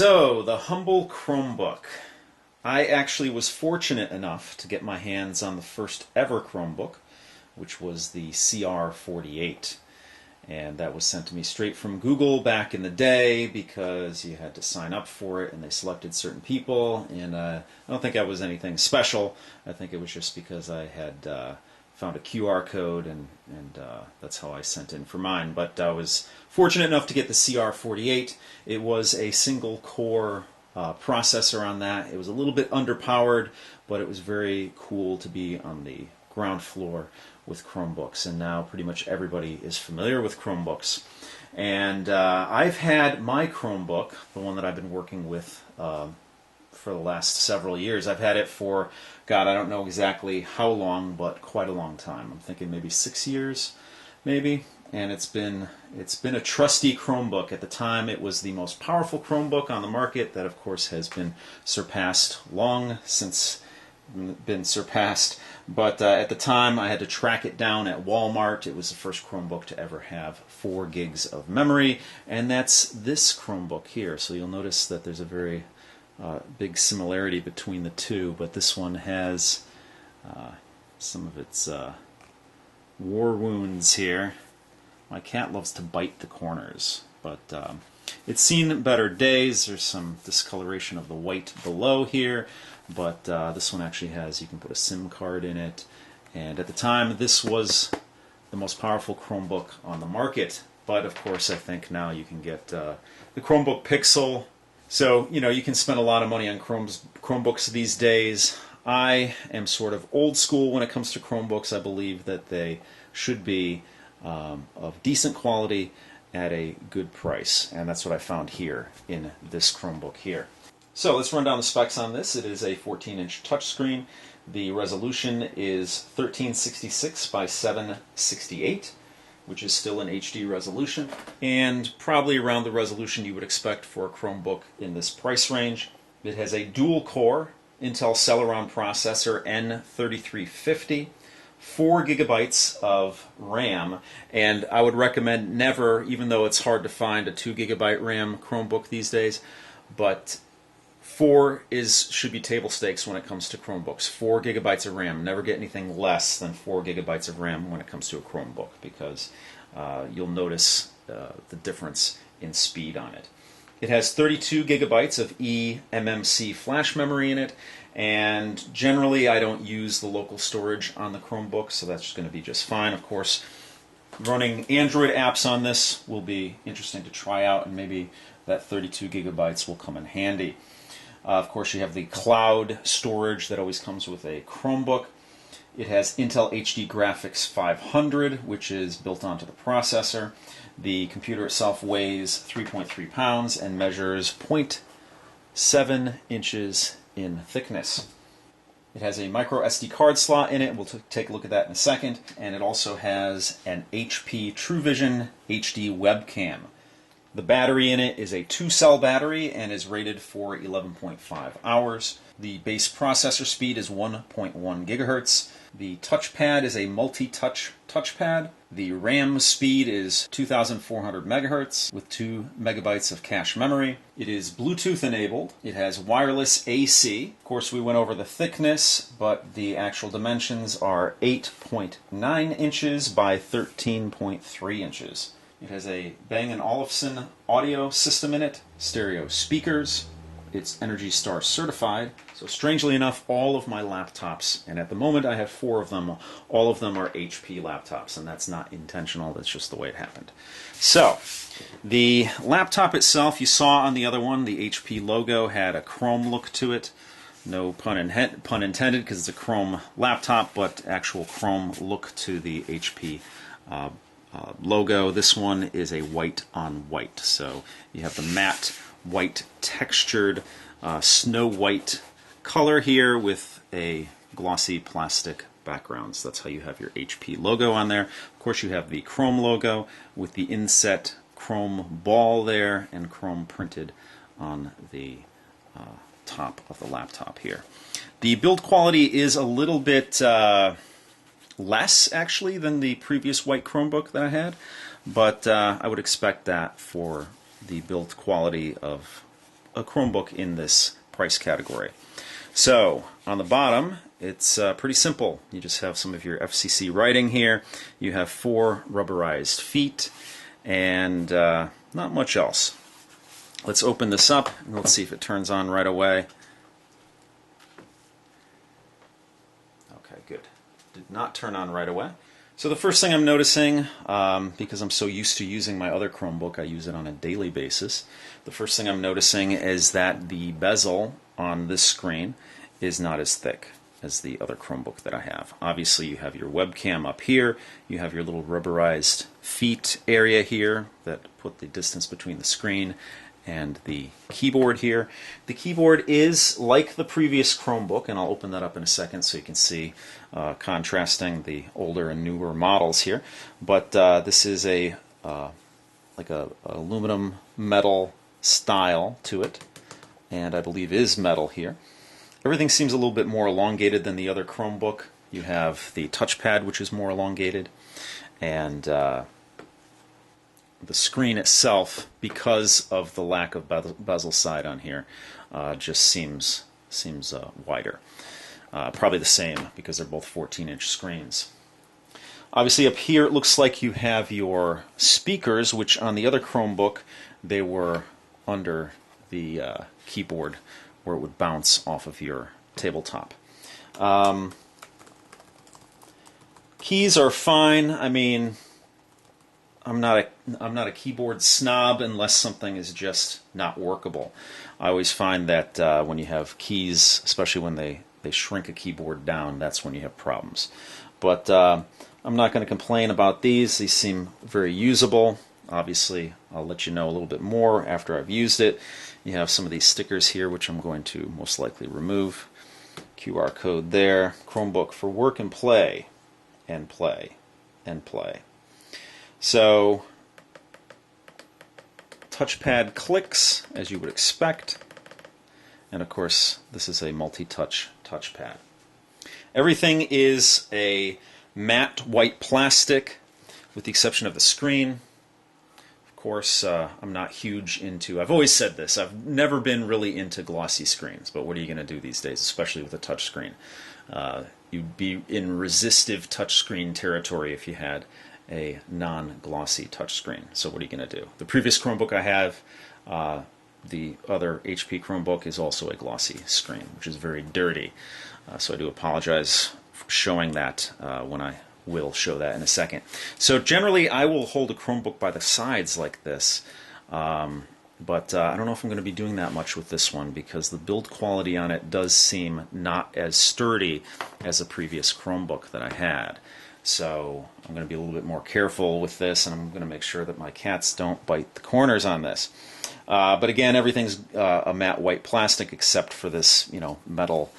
So, the humble Chromebook. I actually was fortunate enough to get my hands on the first ever Chromebook, which was the CR48. And that was sent to me straight from Google back in the day because you had to sign up for it and they selected certain people. And I don't think I was anything special. I think it was just because I had found a QR code and that's how I sent in for mine. But I was fortunate enough to get the CR48. It was a single core processor on that. It was a little bit underpowered, but it was very cool to be on the ground floor with Chromebooks, and now pretty much everybody is familiar with Chromebooks. And I've had my Chromebook, the one that I've been working with for the last several years. I've had it for, God, I don't know exactly how long, but quite a long time. I'm thinking maybe 6 years, maybe. And it's been a trusty Chromebook. At the time, it was the most powerful Chromebook on the market. That, of course, has been surpassed, long since been surpassed. But at the time, I had to track it down at Walmart. It was the first Chromebook to ever have 4 gigs of memory, and that's this Chromebook here. So you'll notice that there's a very big similarity between the two, but this one has some of its war wounds here. My cat loves to bite the corners, but it's seen better days. There's some discoloration of the white below here, but this one actually has, you can put a SIM card in it, and at the time this was the most powerful Chromebook on the market. But of course I think now you can get the Chromebook Pixel. So, you know, you can spend a lot of money on Chromebooks these days. I am sort of old school when it comes to Chromebooks. I believe that they should be of decent quality at a good price, and that's what I found here in this Chromebook here. So let's run down the specs on this. It is a 14-inch touchscreen. The resolution is 1366 by 768, which is still an HD resolution, and probably around the resolution you would expect for a Chromebook in this price range. It has a dual-core Intel Celeron processor N3350, 4 gigabytes of RAM, and I would recommend never, even though it's hard to find a 2 gigabyte RAM Chromebook these days, but 4 should be table stakes when it comes to Chromebooks. 4 gigabytes of RAM. Never get anything less than 4 gigabytes of RAM when it comes to a Chromebook, because you'll notice the difference in speed on it. It has 32 gigabytes of eMMC flash memory in it, and generally I don't use the local storage on the Chromebook, so that's going to be just fine. Of course, running Android apps on this will be interesting to try out, and maybe that 32 gigabytes will come in handy. Of course, you have the cloud storage that always comes with a Chromebook. It has Intel HD Graphics 500, which is built onto the processor. The computer itself weighs 3.3 pounds and measures 0.7 inches in thickness. It has a micro SD card slot in it. We'll take a look at that in a second. And it also has an HP TrueVision HD webcam. The battery in it is a 2-cell battery and is rated for 11.5 hours. The base processor speed is 1.1 gigahertz. The touchpad is a multi-touch touchpad. The RAM speed is 2,400 megahertz with 2 megabytes of cache memory. It is Bluetooth enabled. It has wireless AC. Of course, we went over the thickness, but the actual dimensions are 8.9 inches by 13.3 inches. It has a Bang & Olufsen audio system in it, stereo speakers. It's Energy Star certified. So strangely enough, all of my laptops, and at the moment I have 4 of them, all of them are HP laptops, and that's not intentional, that's just the way it happened. So, the laptop itself, you saw on the other one, the HP logo had a chrome look to it. No pun intended, because it's a Chrome laptop, but actual chrome look to the HP logo. This one is a white on white, so you have the matte white textured snow white color here with a glossy plastic background. So that's how you have your HP logo on there. Of course, you have the Chrome logo with the inset Chrome ball there and Chrome printed on the top of the laptop here. The build quality is a little bit less, actually, than the previous white Chromebook that I had, but I would expect that for the build quality of a Chromebook in this price category. So on the bottom, it's pretty simple. You just have some of your FCC writing here. You have 4 rubberized feet, and not much else. Let's open this up and let's see if it turns on right away. Okay, good. Did not turn on right away. So the first thing I'm noticing, because I'm so used to using my other Chromebook, I use it on a daily basis. The first thing I'm noticing is that the bezel on this screen is not as thick as the other Chromebook that I have. Obviously you have your webcam up here, you have your little rubberized feet area here that put the distance between the screen and the keyboard here. The keyboard is like the previous Chromebook, and I'll open that up in a second so you can see contrasting the older and newer models here. But this is a like a aluminum metal style to it, and I believe is metal here. Everything seems a little bit more elongated than the other Chromebook. You have the touchpad, which is more elongated, and the screen itself, because of the lack of bezel side on here, just seems wider. Probably the same because they're both 14-inch screens. Obviously up here it looks like you have your speakers, which on the other Chromebook they were under the keyboard where it would bounce off of your tabletop. Keys are fine. I mean, I'm not a keyboard snob unless something is just not workable. I always find that when you have keys, especially when they shrink a keyboard down, that's when you have problems. But I'm not going to complain about these. These seem very usable. Obviously, I'll let you know a little bit more after I've used it. You have some of these stickers here, which I'm going to most likely remove. QR code there. Chromebook for work and play, and play, and play. So, touchpad clicks, as you would expect. And of course, this is a multi-touch touchpad. Everything is a matte white plastic, with the exception of the screen. Of course, I'm not huge into, I've always said this, I've never been really into glossy screens, but what are you going to do these days, especially with a touch screen? You'd be in resistive touchscreen territory if you had a non-glossy touchscreen. So what are you going to do? The previous Chromebook I have, the other HP Chromebook, is also a glossy screen, which is very dirty. So I do apologize for showing that when I will show that in a second. So generally I will hold a Chromebook by the sides like this, but I don't know if I'm going to be doing that much with this one because the build quality on it does seem not as sturdy as the previous Chromebook that I had. So I'm going to be a little bit more careful with this, and I'm going to make sure that my cats don't bite the corners on this. But again, everything's a matte white plastic except for this, metal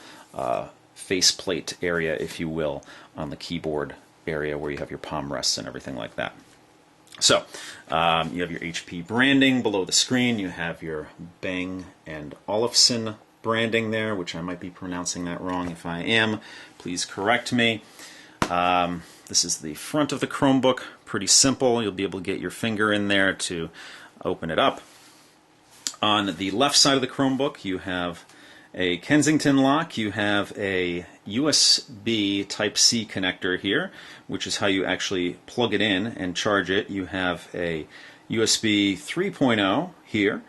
faceplate area, if you will, on the keyboard area where you have your palm rests and everything like that. So you have your HP branding below the screen. You have your Bang & Olufsen branding there, which I might be pronouncing that wrong. If I am, please correct me. This is the front of the Chromebook. Pretty simple. You'll be able to get your finger in there to open it up. On the left side of the Chromebook, you have a Kensington lock. You have a USB Type-C connector here, which is how you actually plug it in and charge it. You have a USB 3.0 here,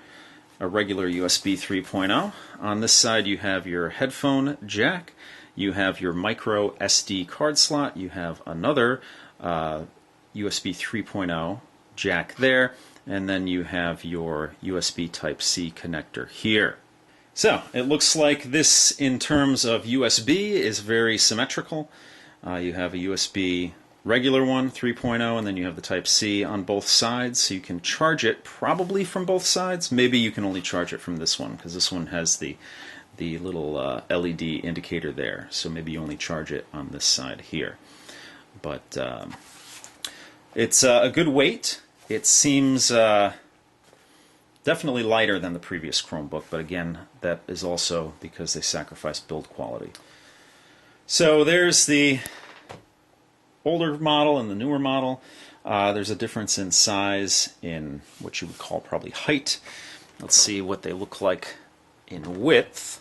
a regular USB 3.0. On this side, you have your headphone jack. You have your micro SD card slot. You have another USB 3.0 jack there. And then you have your USB Type-C connector here. So, it looks like this, in terms of USB, is very symmetrical. You have a USB regular one, 3.0, and then you have the Type-C on both sides, so you can charge it probably from both sides. Maybe you can only charge it from this one, because this one has the little LED indicator there, so maybe you only charge it on this side here. But it's a good weight. It seems definitely lighter than the previous Chromebook, but again, that is also because they sacrifice build quality. So there's the older model and the newer model. There's a difference in size, in what you would call probably height. Let's see what they look like in width.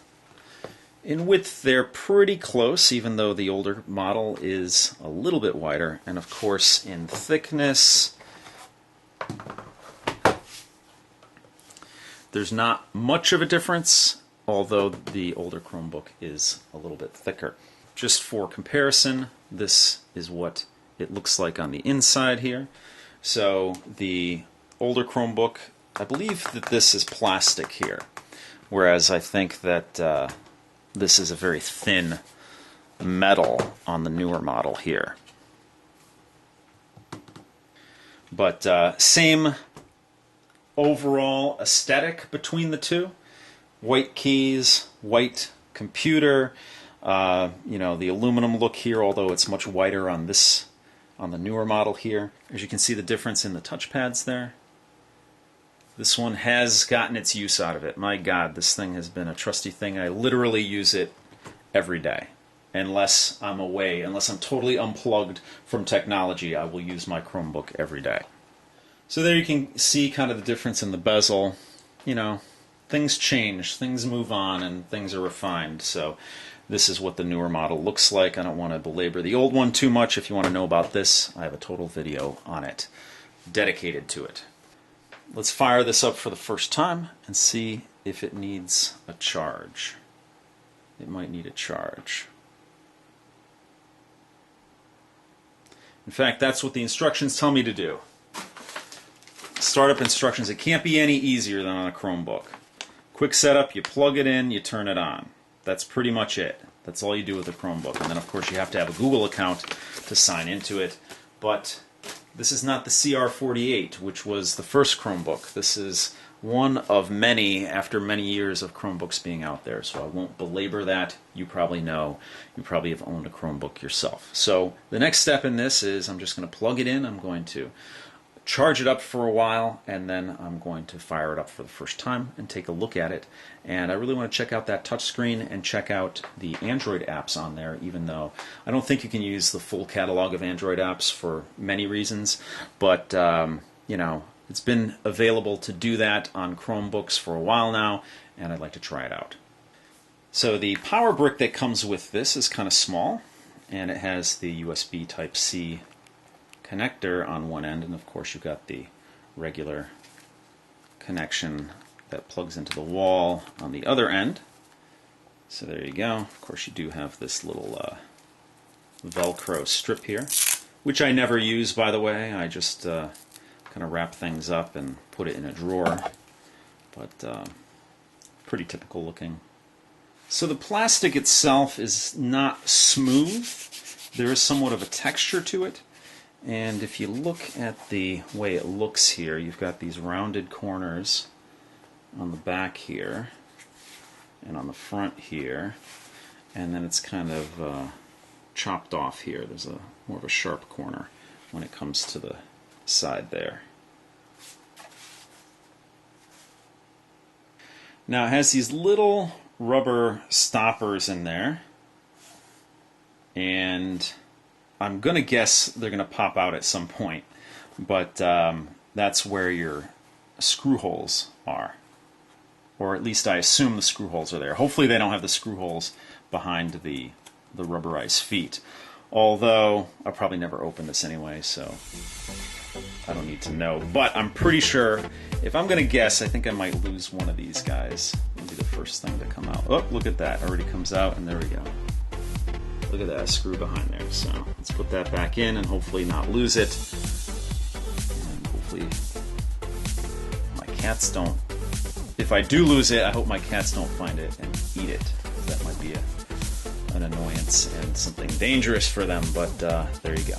In width, they're pretty close, even though the older model is a little bit wider. And of course, in thickness, there's not much of a difference, although the older Chromebook is a little bit thicker. Just for comparison, this is what it looks like on the inside here. So the older Chromebook, I believe that this is plastic here, whereas I think that this is a very thin metal on the newer model here. But same overall aesthetic between the two. White keys, white computer, the aluminum look here, although it's much whiter on the newer model here. As you can see the difference in the touchpads there. This one has gotten its use out of it. My God, this thing has been a trusty thing. I literally use it every day. Unless I'm away, unless I'm totally unplugged from technology, I will use my Chromebook every day. So there you can see kind of the difference in the bezel. Things change, things move on, and things are refined. So this is what the newer model looks like. I don't want to belabor the old one too much. If you want to know about this, I have a total video on it, dedicated to it. Let's fire this up for the first time and see if it needs a charge. It might need a charge. In fact, that's what the instructions tell me to do. Startup instructions. It can't be any easier than on a Chromebook. Quick setup, you plug it in, you turn it on. That's pretty much it. That's all you do with a Chromebook. And then, of course, you have to have a Google account to sign into it. But this is not the CR48, which was the first Chromebook. This is one of many after many years of Chromebooks being out there. So I won't belabor that. You probably know. You probably have owned a Chromebook yourself. So the next step in this is I'm just going to plug it in. I'm going to charge it up for a while, and then I'm going to fire it up for the first time and take a look at it. And I really want to check out that touchscreen and check out the Android apps on there, even though I don't think you can use the full catalog of Android apps for many reasons. But, it's been available to do that on Chromebooks for a while now, and I'd like to try it out. So the power brick that comes with this is kind of small, and it has the USB Type-C connector on one end, and of course you've got the regular connection that plugs into the wall on the other end. So there you go. Of course you do have this little Velcro strip here, which I never use, by the way. I just kind of wrap things up and put it in a drawer, but pretty typical looking. So the plastic itself is not smooth. There is somewhat of a texture to it. And if you look at the way it looks here, you've got these rounded corners on the back here and on the front here, and then it's kind of chopped off here. There's more of a sharp corner when it comes to the side there. Now it has these little rubber stoppers in there, and I'm going to guess they're going to pop out at some point, but that's where your screw holes are. Or at least I assume the screw holes are there. Hopefully they don't have the screw holes behind the rubberized feet. Although, I'll probably never open this anyway, so I don't need to know. But I'm pretty sure, if I'm going to guess, I think I might lose one of these guys. It'll be the first thing to come out. Oh, look at that. Already comes out, and there we go. Look at that screw behind there. So let's put that back in and hopefully not lose it. And hopefully my cats don't. If I do lose it, I hope my cats don't find it and eat it. That might be an annoyance and something dangerous for them, but there you go.